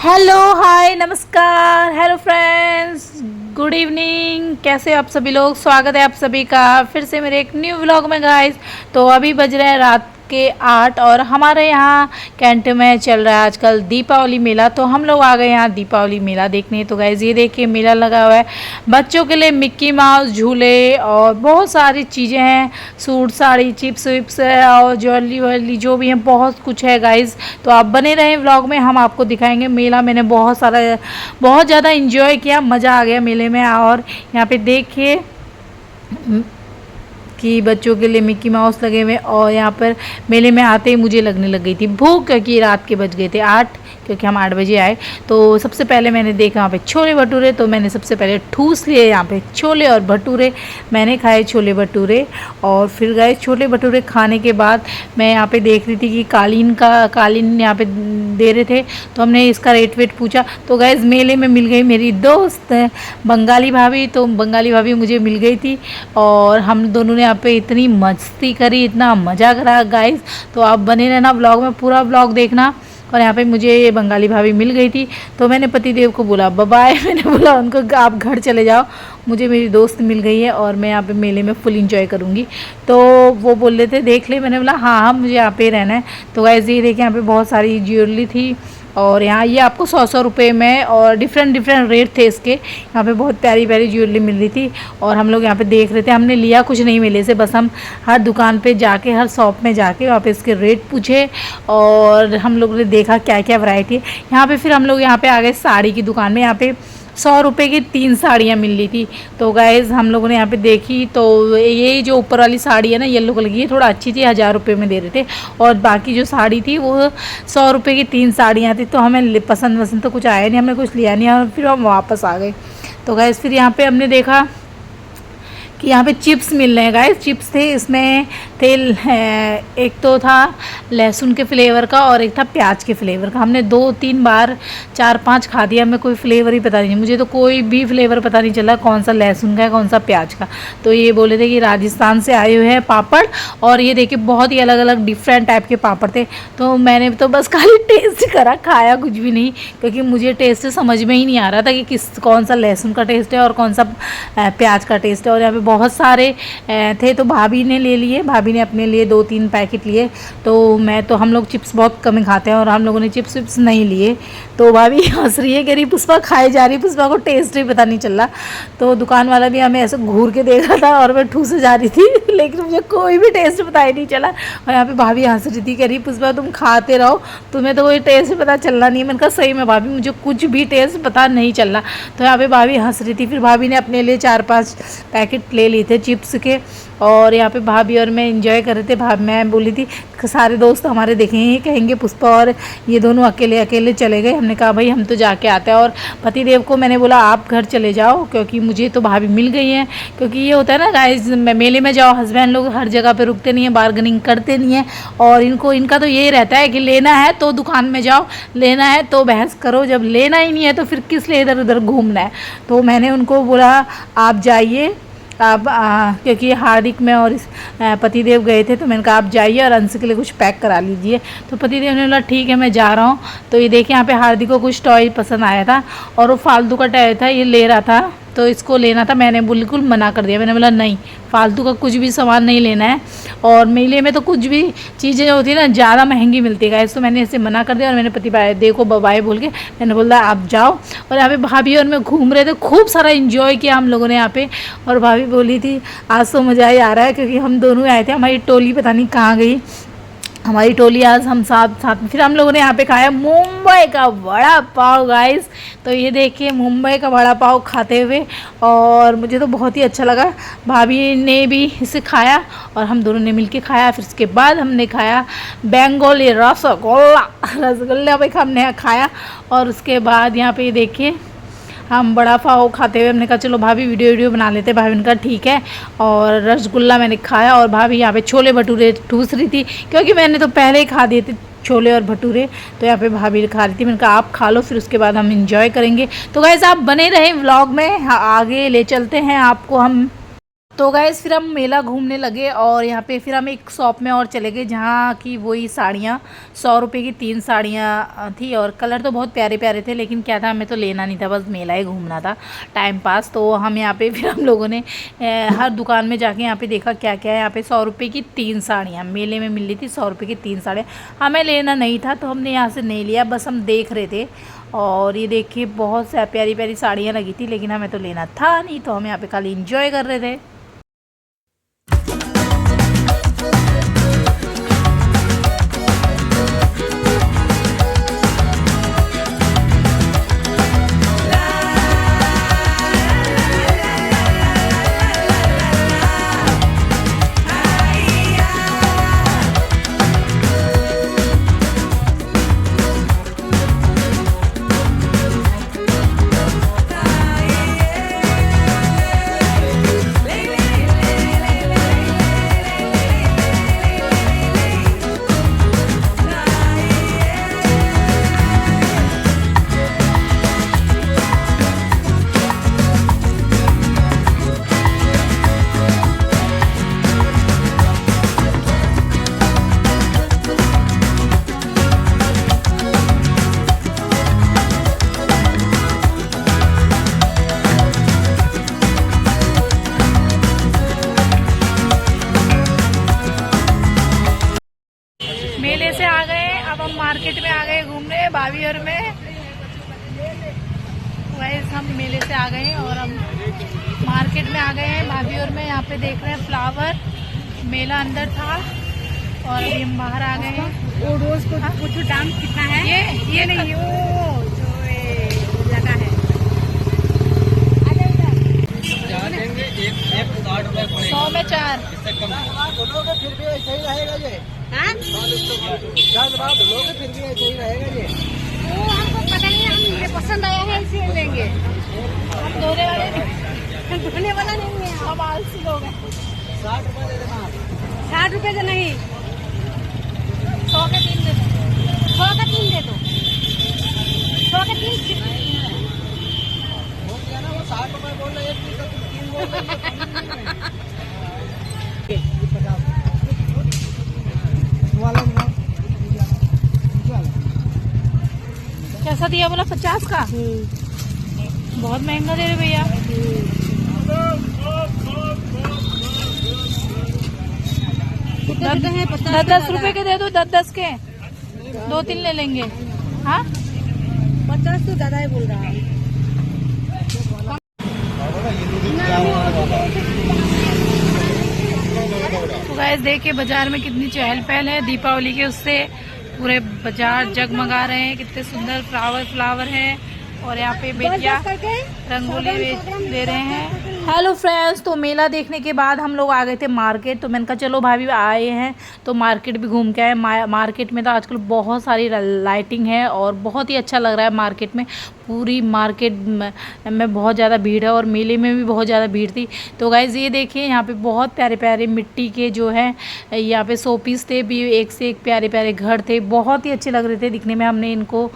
Hello hi नमस्कार hello friends, good evening. कैसे हो आप सभी लोग? स्वागत है आप सभी का फिर से मेरे एक न्यू व्लॉग में गाइस। तो अभी बज रहे हैं रात के 8 और हमारे यहाँ कैंट में चल रहा है आजकल दीपावली मेला। तो हम लोग आ गए यहाँ दीपावली मेला देखने। तो गाइस ये देखिए मेला लगा हुआ है बच्चों के लिए, मिक्की माउस झूले और बहुत सारी चीज़ें हैं, सूट साड़ी चिप्स विप्स है और ज्वेलरी वैली जो भी है, बहुत कुछ है गाइस। तो आप बने रहें व्लॉग में, हम आपको दिखाएंगे मेला। मैंने बहुत ज़्यादा इंजॉय किया, मज़ा आ गया मेले में। और यहाँ पे देखिए कि बच्चों के लिए मिक्की माउस लगे हुए। और यहाँ पर मेले में आते ही मुझे लगने लग गई थी भूख, क्योंकि रात के बज गए थे 8, क्योंकि हम 8 बजे आए। तो सबसे पहले मैंने देखा वहाँ पे छोले भटूरे, तो मैंने सबसे पहले ठूस लिए यहाँ पे छोले और भटूरे। मैंने खाए छोले भटूरे और फिर गए छोले भटूरे खाने के बाद मैं यहाँ पे देख रही थी कि कालीन यहाँ पे दे रहे थे। तो हमने इसका रेट वेट पूछा। तो गैस मेले में मिल गई मेरी दोस्त बंगाली भाभी। तो बंगाली भाभी मुझे मिल गई थी और हम दोनों ने यहाँ पे इतनी मस्ती करी, इतना मज़ा करा गाइस। तो आप बने रहना ब्लॉग में, पूरा ब्लॉग देखना। और यहाँ पे मुझे ये बंगाली भाभी मिल गई थी। तो मैंने पतिदेव को बोला बाय मैंने बोला उनको आप घर चले जाओ, मुझे मेरी दोस्त मिल गई है और मैं यहाँ पे मेले में फुल इंजॉय करूँगी। तो वो बोल रहे थे देख ले, मैंने बोला हाँ हाँ मुझे यहाँ पे रहना है। तो वैसे ही देखिए यहाँ पे बहुत सारी ज्वेलरी थी और यहाँ ये आपको 100 रुपये में, और डिफरेंट रेट थे इसके। यहाँ पे बहुत प्यारी प्यारी ज्वेलरी मिल रही थी और हम लोग यहाँ पे देख रहे थे। हमने लिया कुछ नहीं मेले से, बस हम हर दुकान पे जाके, हर शॉप में जाके वहाँ पे इसके रेट पूछे और हम लोग ने देखा क्या क्या वैरायटी है यहाँ पे। फिर हम लोग यहाँ पे आ गए साड़ी की दुकान में। यहाँ पे 100 रुपये की 3 साड़ियाँ मिल रही थी। तो गाइज़ हम लोगों ने यहाँ पे देखी, तो ये जो ऊपर वाली साड़ी है ना येलो कलर की, ये थोड़ा अच्छी थी, 1000 रुपये में दे रहे थे। और बाकी जो साड़ी थी वो 100 रुपये की 3 साड़ियाँ थी। तो हमें पसंद तो कुछ आया नहीं, हमने कुछ लिया नहीं और फिर हम वापस आ गए। तो गाइज़ फिर यहाँ पर हमने देखा कि यहाँ पे चिप्स मिल रहे हैं गाइस। चिप्स थे, इसमें थे एक तो था लहसुन के फ्लेवर का और एक था प्याज के फ्लेवर का। हमने 2-3 बार 4-5 खा दिया, हमें कोई फ्लेवर ही पता नहीं, मुझे तो कोई भी फ्लेवर पता नहीं चला कौन सा लहसुन का है कौन सा प्याज का। तो ये बोले थे कि राजस्थान से आए हुए हैं पापड़, और ये देखिए बहुत ही अलग अलग डिफरेंट टाइप के पापड़ थे। तो मैंने तो बस खाली टेस्ट करा, खाया कुछ भी नहीं, क्योंकि मुझे टेस्ट समझ में ही नहीं आ रहा था कि कौन सा लहसुन का टेस्ट है और कौन सा प्याज का टेस्ट है। और यहाँ पे बहुत सारे थे तो भाभी ने ले लिए, भाभी ने अपने लिए 2-3 पैकेट लिए। तो हम लोग चिप्स बहुत कम ही खाते हैं और हम लोगों ने चिप्स विप्स नहीं लिए। तो भाभी हंस रही है, कह रही पुष्पा खाई जा रही, पुष्पा को टेस्ट ही पता नहीं चल रहा। तो दुकान वाला भी हमें ऐसे घूर के देख रहा था और मैं ठूस जा रही थी लेकिन मुझे कोई भी टेस्ट पता ही नहीं चला। और यहाँ पे भाभी हंस रही थी, कह रही पुष्पा तुम खाते रहो, तुम्हें तो कोई टेस्ट पता चलना नहीं। मैंने कहा सही में भाभी मुझे कुछ भी टेस्ट पता नहीं चल रहा। तो यहाँ पे भाभी हंस रही थी। फिर भाभी ने अपने लिए 4-5 पैकेट ले लिए थे चिप्स के और यहाँ पे भाभी और मैं एंजॉय कर रहे थे। भाभी मैं बोली थी सारे दोस्त हमारे देखेंगे कहेंगे पुष्पा और ये दोनों अकेले अकेले चले गए। हमने कहा भाई हम तो जाके आते हैं। और पतिदेव को मैंने बोला आप घर चले जाओ, क्योंकि मुझे तो भाभी मिल गई है। क्योंकि ये होता है ना गाइस, मेले में जाओ हस्बैंड लोग हर जगह पे रुकते नहीं है, बार्गेनिंग करते नहीं है। और इनका तो यही रहता है कि लेना है तो दुकान में जाओ, लेना है तो बहस करो, जब लेना ही नहीं है तो फिर किस लिए इधर उधर घूमना है। तो मैंने उनको बोला आप जाइए, आप क्योंकि हार्दिक में और पतिदेव गए थे, तो मैंने कहा आप जाइए और अंश के लिए कुछ पैक करा लीजिए। तो पतिदेव ने बोला ठीक है मैं जा रहा हूँ। तो ये देखिए यहाँ पे हार्दिक को कुछ टॉय पसंद आया था और वो फालतू का टॉय था, ये ले रहा था तो इसको लेना था। मैंने बिल्कुल मना कर दिया, मैंने बोला नहीं फालतू का कुछ भी सामान नहीं लेना है। और मेले में तो कुछ भी चीज़ें जो होती है ना ज़्यादा महंगी मिलती है गाइस, तो मैंने इसे मना कर दिया। और मैंने पति देखो बाय बोल के मैंने बोला आप जाओ। और यहाँ पे भाभी और मैं घूम रहे थे, खूब सारा इन्जॉय किया हम लोगों ने यहाँ पे। और भाभी बोली थी आज तो मज़ा ही आ रहा है, क्योंकि हम दोनों आए थे, हमारी टोली पता नहीं कहाँ गई, हमारी टोली आज हम साथ में। फिर हम लोगों ने यहाँ पे खाया मुंबई का वड़ा पाव गाइस। तो ये देखिए मुंबई का वड़ा पाव खाते हुए, और मुझे तो बहुत ही अच्छा लगा। भाभी ने भी इसे खाया और हम दोनों ने मिलके खाया। फिर उसके बाद हमने खाया बंगाली रसगुल्ला भी हमने खाया। और उसके बाद यहाँ पे देखिए हम बड़ा पाव खाते हुए हमने कहा चलो भाभी वीडियो बना लेते। भाभी ने कहा ठीक है। और रसगुल्ला मैंने खाया और भाभी यहाँ पे छोले भटूरे ठूस रही थी, क्योंकि मैंने तो पहले ही खा दिए थे छोले और भटूरे। तो यहाँ पे भाभी खा रही थी, मैंने कहा आप खा लो फिर उसके बाद हम इंजॉय करेंगे। तो गाइस आप बने रहें व्लॉग में, आगे ले चलते हैं आपको हम। तो गाइस फिर हम मेला घूमने लगे और यहाँ पे फिर हम एक शॉप में और चले गए जहाँ की वही साड़ियाँ 100 रुपये की 3 साड़ियाँ थी और कलर तो बहुत प्यारे प्यारे थे, लेकिन क्या था हमें तो लेना नहीं था, बस मेला ही घूमना था टाइम पास। तो हम यहाँ पे फिर हम लोगों ने हर दुकान में जाके यहाँ पे देखा क्या क्या है। यहाँ पे 100 रुपये की 3 साड़ियाँ मेले में मिल रही थी, 100 रुपये की 3 साड़ियाँ। हमें लेना नहीं था तो हमने यहाँ से नहीं लिया, बस हम देख रहे थे। और ये देखिए बहुत प्यारी प्यारी साड़ियाँ लगी थी, लेकिन हमें तो लेना था नहीं, तो हम यहाँ पे खाली इंजॉय कर रहे थे। मेले से आ गए, अब हम मार्केट में आ गए घूमने बावीर में। वैसे हम मेले से आ गए और हम मार्केट में आ गए हैं बावीर में। यहाँ पे देख रहे हैं फ्लावर, मेला अंदर था और अभी हम बाहर आ गए हैं। वो रोज को जो दाम कितना है? ये नहीं, वो जो लगा है 100 में 4। फिर भी ऐसा ही रहेगा ये। हाँ? लोगे फिर भी ऐसा ही रहेगा ये। वो हमको पता नहीं, हम ये पसंद आया है इसीलिए लेंगे। हम धोने वाले नहीं, धोने वाला नहीं है, हम आलसी लोग हैं। 60 रुपये दे देना आप। 60 रुपए से नहीं, 100 के 3 दे दो। 100 का 3 दे दो। 100 का 3 हो गया ना, वो 60 रुपये बोल रहे, एक पीस 3 बोल रहे। कैसा दिया बोला? 50 का। बहुत महंगा दे रहे भैया। 10 रुपए के दे दो, 10 के 2-3 ले लेंगे। हाँ 50 तो ज्यादा ही बोल रहा है। तो गाइस देखिए बाजार में कितनी चहल पहल है दीपावली के, उससे पूरे बाजार जगमगा रहे हैं। कितने सुंदर फ्लावर हैं और यहाँ पे बेटियां रंगोली दे रहे हैं। हेलो फ्रेंड्स, तो मेला देखने के बाद हम लोग आ गए थे मार्केट। तो मैंने कहा चलो भाभी आए हैं तो मार्केट भी घूम के आए। मार्केट में तो आजकल बहुत सारी लाइटिंग है और बहुत ही अच्छा लग रहा है मार्केट में। पूरी मार्केट में बहुत ज़्यादा भीड़ है और मेले में भी बहुत ज़्यादा भीड़ थी। तो गाइज़ ये देखिए यहाँ पे बहुत प्यारे प्यारे मिट्टी के जो है यहाँ पे शो पीस थे भी, एक से एक प्यारे प्यारे घर थे, बहुत ही अच्छे लग रहे थे दिखने में। हमने इनको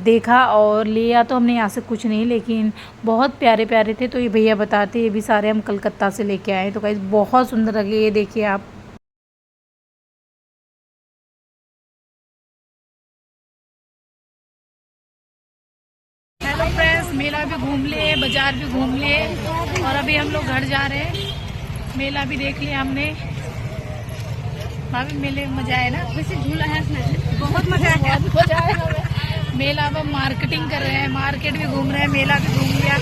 देखा और लिया तो हमने यहाँ से कुछ नहीं, लेकिन बहुत प्यारे प्यारे थे। तो ये भैया बताते ये भी सारे हम कलकत्ता से लेके आए। तो गाइस बहुत सुंदर लगे, ये देखिए आप। हेलो फ्रेंड्स, मेला भी घूम लिए, बाजार भी घूम लिए और अभी हम लोग घर जा रहे हैं। मेला भी देख लिया हमने। भाभी मेले में मजा आया ना? वैसे झूला है इसमें, बहुत मजा आया। बहुत मजा आया। मेला में मार्केटिंग कर रहे हैं, मार्केट भी घूम रहे हैं, मेला भी घूम लिया।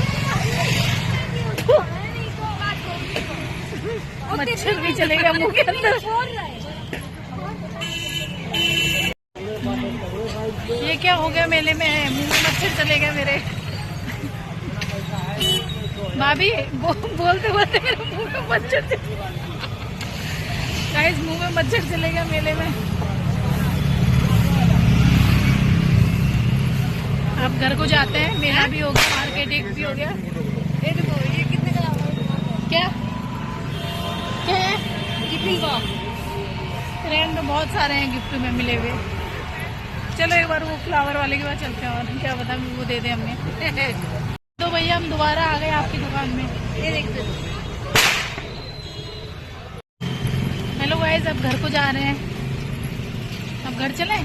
मच्छर भी चलेगा मुंह के अंदर। ये क्या हो गया मेले में? है मुंह में मच्छर चलेगा मेरे। भाभी बोलते बोलते मेरे मुंह में मच्छर गाइस, मुंह में मच्छर चलेगा मेले में। अब घर को जाते हैं, मेला भी हो गया, मार्केटिंग भी हो गया। ये देखो, ये कितने का क्या क्या है? Gifting box. ट्रेंड में बहुत सारे हैं गिफ्ट में मिले हुए। चलो एक बार वो फ्लावर वाले के पास चलते हैं और क्या पता वो दे दे हमें। तो भैया हम दोबारा आ गए आपकी दुकान में। ये देखते गाइस अब घर को जा रहे हैं, अब घर चले।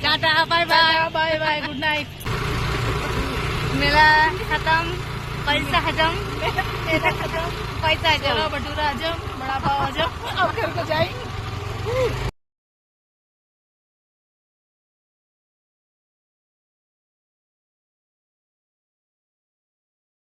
Tata bye bye bye bye, good night. मेला खत्म, पैसा खत्म, पैसा खत्म। छोला भटूरा हजम, बड़ा पाव हजम, अब घर को जाएंगे।